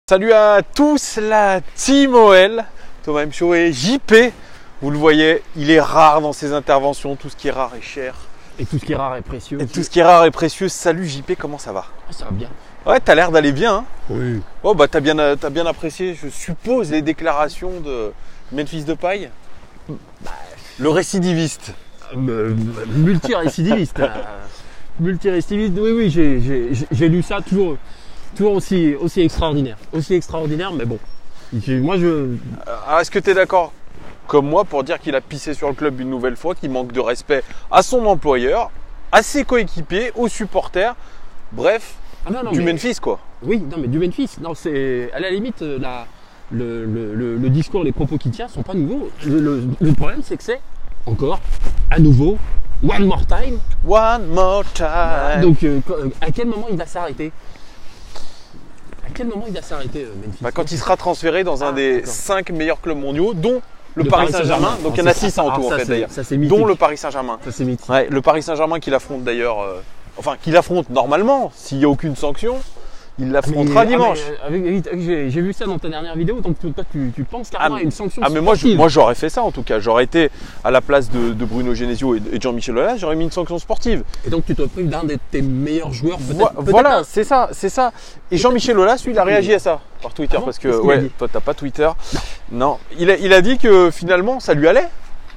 Salut à tous la Team OL, Thomas Mcho et JP. Vous le voyez, il est rare dans ses interventions, tout ce qui est rare est cher. Et tout ce qui est rare est précieux. Et tout ce qui est rare est précieux. Salut JP, comment ça va? Ça va bien. Ouais, t'as l'air d'aller bien. Hein. Oui. Oh bah t'as bien apprécié, je suppose, les déclarations de Memphis Depay. Le récidiviste. Multirécidiviste. Multirécidiviste, oui, j'ai lu ça toujours aussi extraordinaire. Aussi extraordinaire, mais bon. Alors, est-ce que tu es d'accord comme moi pour dire qu'il a pissé sur le club une nouvelle fois, qu'il manque de respect à son employeur, à ses coéquipiers, aux supporters, bref, Memphis quoi. Oui, non mais du Memphis. Non, c'est à la limite le discours, les propos qu'il tient sont pas nouveaux. Le problème c'est que c'est encore à nouveau one more time. One more time. Donc à quel moment il va s'arrêter? À quel moment il va s'arrêter, Memphis? Quand il sera transféré dans un des 5 meilleurs clubs mondiaux, dont le Paris Saint-Germain. Donc il y en a 6 en tout en fait d'ailleurs. Dont le Paris Saint-Germain. Ça c'est mythique. Ouais, le Paris Saint-Germain qu'il affronte d'ailleurs, qu'il affronte normalement, s'il n'y a aucune sanction, il l'affrontera dimanche. J'ai vu ça dans ta dernière vidéo, donc toi tu penses carrément à une sanction mais moi j'aurais fait ça en tout cas. J'aurais été à la place de Bruno Genesio et de Jean-Michel Aulas, j'aurais mis une sanction sportive. Et donc tu te prives d'un de tes meilleurs joueurs peut-être. Voilà, c'est ça. Et Jean-Michel Aulas, lui, il a réagi à ça par Twitter parce que toi t'as pas Twitter. Non, il a dit que finalement ça lui allait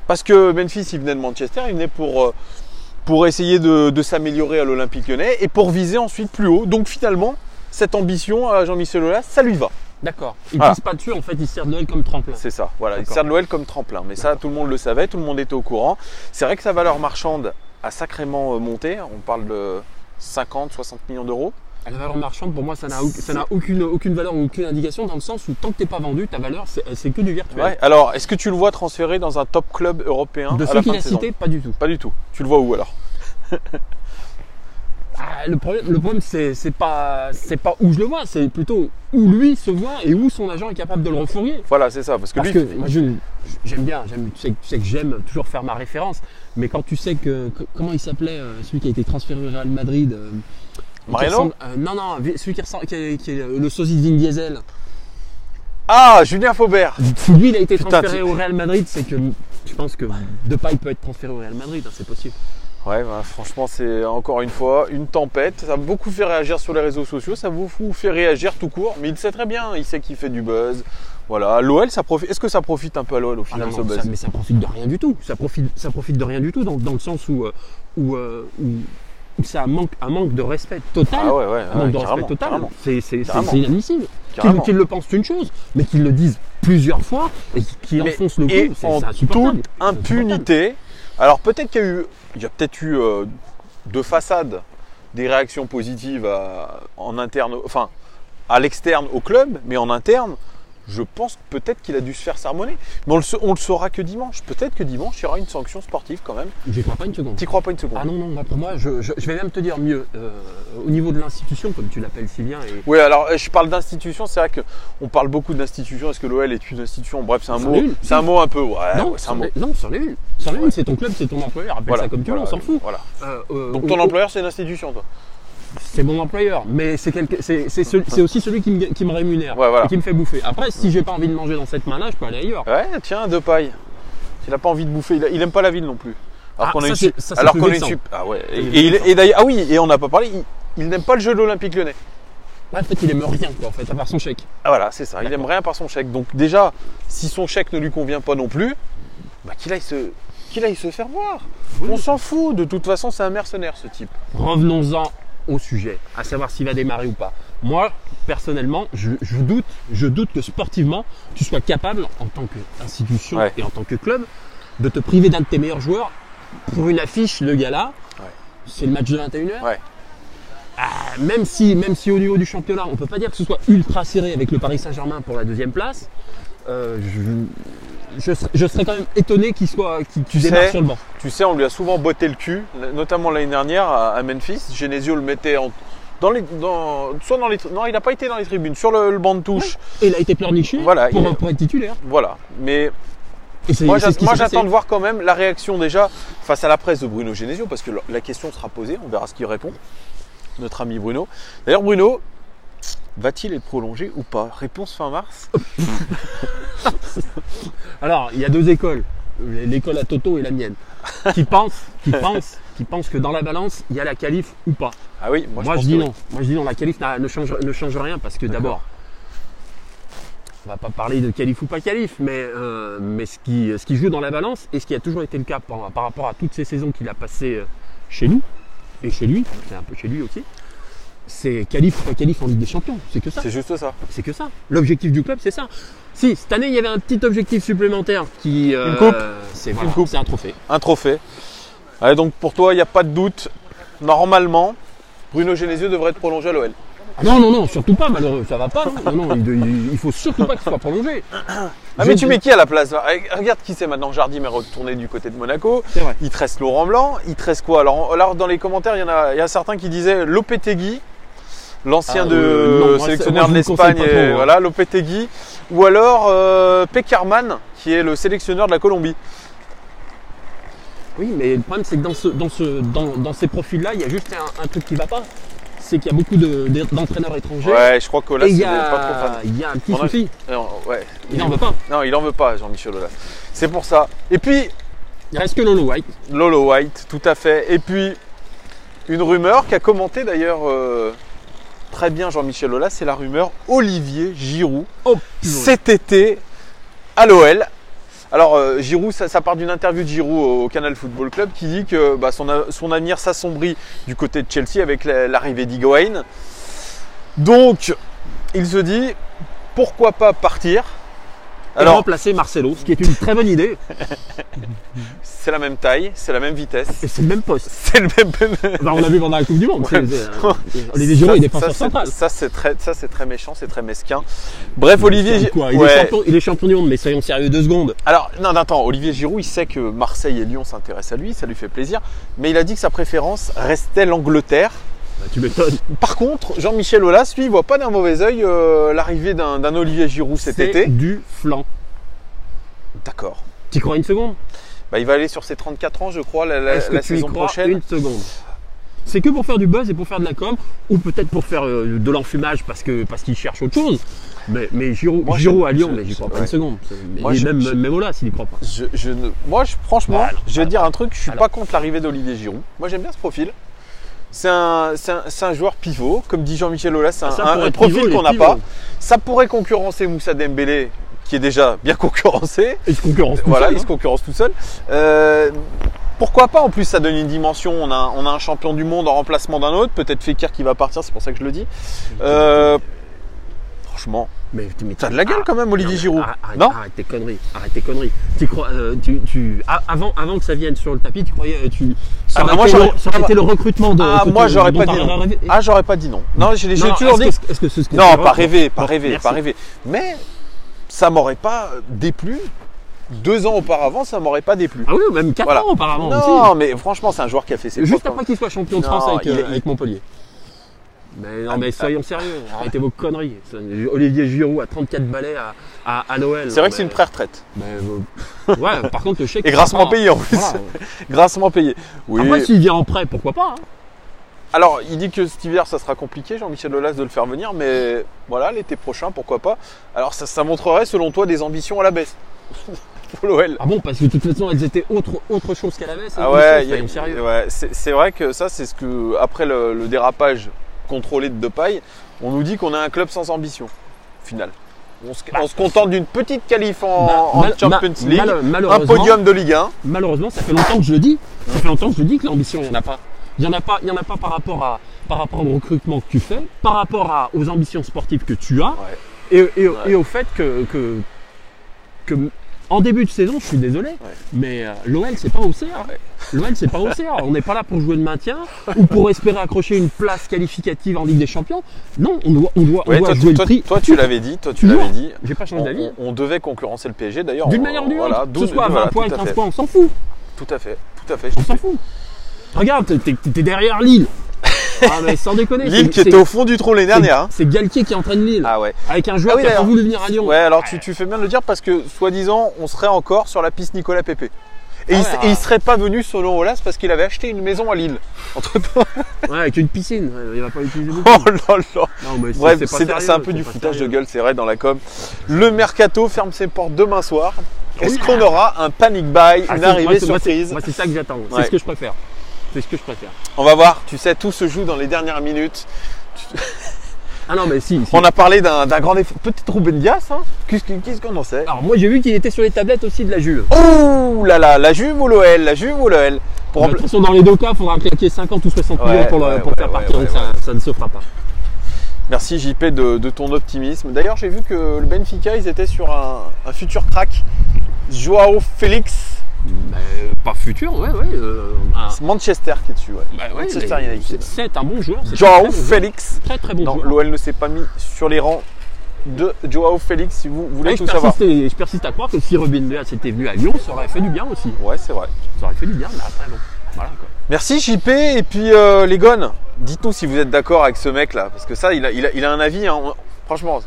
parce que Memphis il venait de Manchester, il venait pour essayer de s'améliorer à l'Olympique Lyonnais et pour viser ensuite plus haut. Donc finalement cette ambition à Jean-Michel Aulas, ça lui va. D'accord. Il ne pisse pas dessus, en fait, il sert de l'OL comme tremplin. C'est ça, voilà. Il sert de l'OL comme tremplin. Mais ça, tout le monde le savait, tout le monde était au courant. C'est vrai que sa valeur marchande a sacrément monté. On parle de 50, 60 millions d'euros. La valeur marchande, pour moi, ça n'a aucune valeur ou aucune indication dans le sens où tant que tu n'es pas vendu, ta valeur, c'est que du virtuel. Ouais. Alors, est-ce que tu le vois transféré dans un top club européen? De ceux qu'il a cités, pas du tout. Pas du tout. Tu le vois où alors? Le problème c'est pas où je le vois, c'est plutôt où lui se voit et où son agent est capable de le refourguer. Voilà, c'est ça. Parce que moi j'aime bien, tu sais que j'aime toujours faire ma référence, mais quand tu sais comment il s'appelait celui qui a été transféré au Real Madrid, Mariano? Non, celui qui est le sosie de Vin Diesel. Ah, Julien Faubert. Si lui il a été transféré au Real Madrid, c'est que je pense que Depay peut être transféré au Real Madrid, c'est possible. Ouais, franchement, c'est encore une fois une tempête. Ça a beaucoup fait réagir sur les réseaux sociaux, ça vous fait réagir tout court. Mais il sait très bien, il sait qu'il fait du buzz. Voilà, l'OL, ça profite. Est-ce que ça profite un peu à l'OL au final ce buzz? Mais ça profite de rien du tout. Ça profite de rien du tout dans le sens où ça un manque de respect total. Ah ouais, un manque de respect total. C'est inadmissible. Qu'ils le pensent une chose, mais qu'ils le disent plusieurs fois et qu'ils enfoncent le cou, c'est insupportable. Toute impunité. Alors peut-être qu'il y a peut-être eu de façade des réactions positives en interne, enfin à l'externe au club, mais en interne, je pense peut-être qu'il a dû se faire sermonner. Mais on le saura que dimanche. Peut-être que dimanche, il y aura une sanction sportive quand même. J'y crois pas une seconde. T'y crois pas une seconde? Ah non, pour moi, je vais même te dire mieux. Au niveau de l'institution, comme tu l'appelles si bien. Oui, alors je parle d'institution, c'est vrai qu'on parle beaucoup d'institution. Est-ce que l'OL est une institution? Bref, c'est un mot un peu. Non, c'en est une. C'est ton club, c'est ton employeur. Appelle ça comme tu veux, on s'en fout. Voilà. Donc ton employeur, c'est une institution, toi? C'est mon employeur, mais c'est aussi celui qui me rémunère et qui me fait bouffer. Après, si j'ai pas envie de manger dans cette main-là, je peux aller ailleurs. Ouais, tiens, Depay. Il a pas envie de bouffer, il aime pas la ville non plus. Alors qu'on est une sup. Ah ouais. Et d'ailleurs, et on n'a pas parlé, il n'aime pas le jeu de l'Olympique Lyonnais. En fait, il aime rien quoi, en fait, à part son chèque. Ah voilà, c'est ça. Il aime rien par son chèque. Donc déjà, si son chèque ne lui convient pas non plus, qu'il aille se faire voir. Oui. On s'en fout. De toute façon, c'est un mercenaire ce type. Revenons-en au sujet, à savoir s'il va démarrer ou pas. Moi, personnellement, je doute que sportivement, tu sois capable, en tant qu'institution et en tant que club, de te priver d'un de tes meilleurs joueurs pour une affiche, le gala. C'est le match de 21h. Ouais. Même si au niveau du championnat, on ne peut pas dire que ce soit ultra serré avec le Paris Saint-Germain pour la 2e place. Je serais quand même étonné qu'il démarre sur le banc. Tu sais, on lui a souvent botté le cul, notamment l'année dernière à Memphis. Genesio le mettait non, il n'a pas été dans les tribunes, sur le banc de touche. Et il a été pleurniché pour être titulaire. Voilà, mais moi j'attends de voir quand même la réaction déjà face à la presse de Bruno Genesio, parce que la question sera posée, on verra ce qu'il répond, notre ami Bruno. D'ailleurs Bruno, Va-t-il être prolongé ou pas? Réponse fin mars. Alors, il y a deux écoles. L'école à Toto et la mienne. Qui pensent que dans la balance, il y a la qualif ou pas. Ah oui, moi je dis non. Moi je dis non, la qualif ne change rien parce que d'abord, on va pas parler de qualif ou pas qualif, mais ce qui joue dans la balance et ce qui a toujours été le cas par rapport à toutes ces saisons qu'il a passées chez nous et chez lui, c'est un peu chez lui aussi, c'est qualif ou pas qualif en Ligue des Champions, c'est que ça. C'est juste ça. C'est que ça. L'objectif du club, c'est ça. Si, cette année, il y avait un petit objectif supplémentaire qui... Une coupe. C'est voilà, un trophée. Un trophée. Allez, donc pour toi, il n'y a pas de doute. Normalement, Bruno Genesio devrait être prolongé à l'OL. Non, surtout pas, malheureux, ça va pas. Non, il faut surtout pas qu'il soit prolongé. Mais tu mets qui à la place là? Regarde qui c'est maintenant. Jardim est retourné du côté de Monaco. C'est vrai. Il te reste Laurent Blanc. Il te reste quoi? Alors dans les commentaires, il y a certains qui disaient Lopetegui, l'ancien sélectionneur de l'Espagne, voilà, Lopetegui, ou alors Pekerman, qui est le sélectionneur de la Colombie. Oui, mais le problème c'est que dans ces profils-là, il y a juste un truc qui va pas. C'est qu'il y a beaucoup d'entraîneurs étrangers. Ouais, je crois que là, c'est pas trop fan. Il y a un petit souci. Ouais. Il n'en veut pas. Non, il n'en veut pas, Jean-Michel Aulas. C'est pour ça. Et puis. Il reste que Lolo White. Lolo White, tout à fait. Et puis, une rumeur qui a commenté d'ailleurs très bien Jean-Michel Aulas, c'est la rumeur Olivier Giroud. Cet été à l'OL. Alors Giroud, ça part d'une interview de Giroud au Canal Football Club qui dit que son avenir s'assombrit du côté de Chelsea avec l'arrivée d'Higuaín. Donc il se dit pourquoi pas partir. Alors remplacer Marcelo, ce qui est une très bonne idée. C'est la même taille, c'est la même vitesse. Et c'est le même poste. C'est le même. Bah, on l'a vu pendant la Coupe du Monde. Ouais. Olivier Giroud est défenseur central. Ça c'est très méchant, c'est très mesquin. Bref, Olivier Giroud. Il est champion du monde, mais soyons sérieux 2 secondes. Alors, non, attends, Olivier Giroud, il sait que Marseille et Lyon s'intéressent à lui, ça lui fait plaisir. Mais il a dit que sa préférence restait l'Angleterre. Bah, tu m'étonnes. Par contre, Jean-Michel Aulas, lui, il voit pas d'un mauvais œil l'arrivée d'un Olivier Giroud cet été. C'est du flanc. D'accord. Tu crois une seconde? Bah, il va aller sur ses 34 ans, je crois, la saison prochaine. Une seconde. C'est que pour faire du buzz et pour faire de la com, ou peut-être pour faire de l'enfumage parce qu'il cherche autre chose. Mais Giroud à Lyon, mais j'y crois pas une seconde. Même Aulas, il n'y croit pas. Franchement, je vais dire un truc, je suis pas contre l'arrivée d'Olivier Giroud. Moi, j'aime bien ce profil. C'est un joueur pivot, comme dit Jean-Michel Aulas, c'est un profil qu'on n'a pas. Ça pourrait concurrencer Moussa Dembélé, qui est déjà bien concurrencé. Il se concurrence tout seul. Il se concurrence tout seul. Pourquoi pas? En plus, ça donne une dimension. On a un champion du monde en remplacement d'un autre. Peut-être Fekir qui va partir, c'est pour ça que je le dis. Franchement, mais t'as de la gueule quand même, Olivier Giroud. Arrête tes conneries. Tu crois, avant que ça vienne sur le tapis, tu croyais, ça aurait été le recrutement de. Moi, j'aurais pas dit non. J'aurais pas dit non. Non, j'ai toujours dit. Est-ce que c'est ce que non, pas rêver. Mais ça m'aurait pas déplu. 2 ans auparavant, ça m'aurait pas déplu. Ah oui, même 4 ans auparavant aussi. Non, mais franchement, c'est un joueur qui a fait ses juste après qu'il soit champion de France avec Montpellier. Mais non, mais soyons sérieux, arrêtez vos conneries. Olivier Giroud a 34 balais à l'OL. C'est vrai que c'est une pré-retraite. Ouais, par contre, le chèque. Et grassement payé en plus. Voilà. Grassement payé. Oui. Après, s'il vient en prêt, pourquoi pas hein. Alors, il dit que cet hiver, ça sera compliqué, Jean-Michel Aulas, de le faire venir, mais voilà, l'été prochain, pourquoi pas. Alors, ça montrerait, selon toi, des ambitions à la baisse. Pour l'OL. Ah bon, parce que de toute façon, elles étaient autre chose qu'à la baisse. Ah ouais, sérieux. Ouais, c'est vrai que ça, c'est ce que, après le dérapage contrôlé de Depay, on nous dit qu'on a un club sans ambition, au final. On se contente d'une petite qualif en Champions League, un podium de Ligue 1. Malheureusement, ça fait longtemps que je le dis. Ça fait longtemps que je dis que l'ambition, il n'y en a pas. Il n'y en a pas par rapport au recrutement que tu fais, par rapport aux ambitions sportives que tu as, et au fait que en début de saison, je suis désolé, mais l'OL c'est pas OCR. L'OL c'est pas OCR. On n'est pas là pour jouer le maintien ou pour espérer accrocher une place qualificative en Ligue des Champions. Non, on doit jouer le prix. Toi tu l'avais dit. J'ai pas changé d'avis. On devait concurrencer le PSG d'ailleurs. D'une manière ou d'une autre. Que ce soit à 20 points, 15 points, on s'en fout. Tout à fait. On s'en fout. Regarde, t'es derrière Lille. Ah mais sans déconner. Lille qui était au fond du trou l'année dernière. C'est Galtier qui entraîne Lille. Ah ouais. Avec un joueur qui a pas voulu venir à Lyon. Ouais, alors tu fais bien de le dire parce que soi-disant on serait encore sur la piste Nicolas Pepe. Et, il serait pas venu selon Olas parce qu'il avait acheté une maison à Lille. Entre-temps. Ouais, avec une piscine. Il va pas utiliser beaucoup. Oh là là. Non, mais bref, c'est un peu du foutage de gueule, c'est vrai, dans la com. Le mercato ferme ses portes demain soir. Est-ce qu'on aura un panic buy, une arrivée surprise? Moi, c'est ça que j'attends. Ouais. C'est ce que je préfère. C'est ce que je préfère. On va voir. Tu sais, tout se joue dans les dernières minutes. Ah non, mais si. On a parlé d'un grand défaut. Peut-être Ruben Dias, hein. Qu'est-ce qu'on en sait? Alors, moi, j'ai vu qu'il était sur les tablettes aussi de la Juve. Oh là là, la Juve ou l'OL? La Juve ou l'OL? De toute façon, dans les deux cas, il faudra claquer 50 ou 60 millions pour faire partir. Donc, ça ne se fera pas. Merci JP de ton optimisme. D'ailleurs, j'ai vu que le Benfica, ils étaient sur un futur crack. Joao Félix. Pas futur, ouais. C'est Manchester qui est dessus, ouais. Manchester United. C'est un bon joueur. Joao Félix. Très bon joueur. L'OL ne s'est pas mis sur les rangs de Joao Félix, si vous voulez tout savoir. Je persiste à croire que si Ruben Dias était venu à Lyon, ça aurait fait du bien aussi. Ouais, c'est vrai. Ça aurait fait du bien, mais après, bon. Voilà, quoi. Merci JP. Et puis les gones, dites-nous si vous êtes d'accord avec ce mec là, parce que ça, il a un avis, hein. Franchement,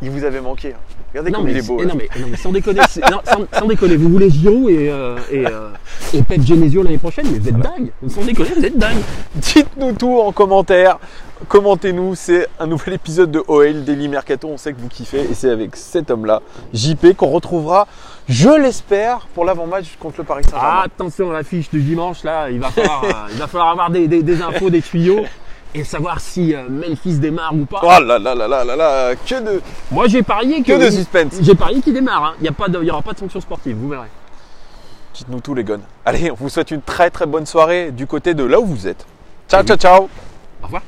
il vous avait manqué, hein. Regardez comme il est beau. Non mais sans déconner, sans déconner, vous voulez Giroud et Pep Genesio l'année prochaine, mais vous êtes dingue. Sans déconner, vous êtes dingue. Dites-nous tout en commentaire. Commentez-nous, c'est un nouvel épisode de OL Daily Mercato. On sait que vous kiffez et c'est avec cet homme-là, JP, qu'on retrouvera, je l'espère, pour l'avant-match contre le Paris Saint-Germain. Ah, attention à l'affiche du dimanche là, il va falloir avoir des infos, des tuyaux. Et savoir si Memphis démarre ou pas. Oh là là là là là là, que de... Moi j'ai parié que de suspense. J'ai parié qu'il démarre, hein. Il n'y aura pas de sanction sportive, vous verrez. Dites-nous tout les gones. Allez, on vous souhaite une très très bonne soirée du côté de là où vous êtes. Ciao ciao ciao. Au revoir.